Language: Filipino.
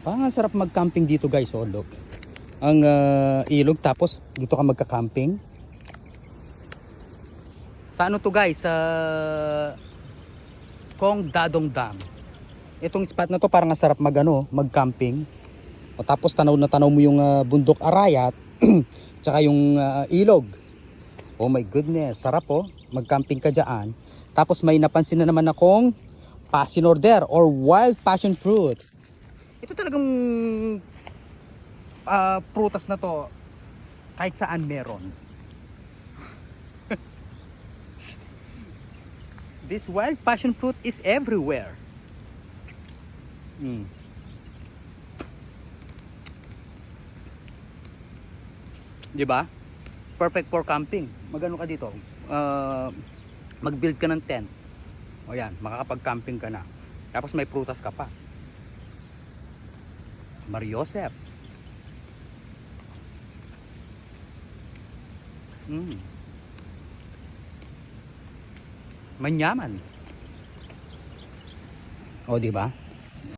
Parang ang sarap mag-camping dito guys, oh look. Ang ilog, tapos dito ka magka-camping. Sa ano to guys, sa Kong Dadong Dam. Itong spot na to parang ang sarap mag-camping. O tapos tanaw na tanaw mo yung bundok Arayat, tsaka yung ilog. Oh my goodness, sarap oh, mag-camping ka dyan. Tapos may napansin na naman akong passion order or wild passion fruit. Ito talagang prutas na to kahit saan meron. This wild passion fruit is everywhere. Diba? Perfect for camping. Magano ka dito? Mag-build ka ng tent. O yan, makakapag-camping ka na. Tapos may prutas ka pa. Mariosep. Manyaman. O, di ba?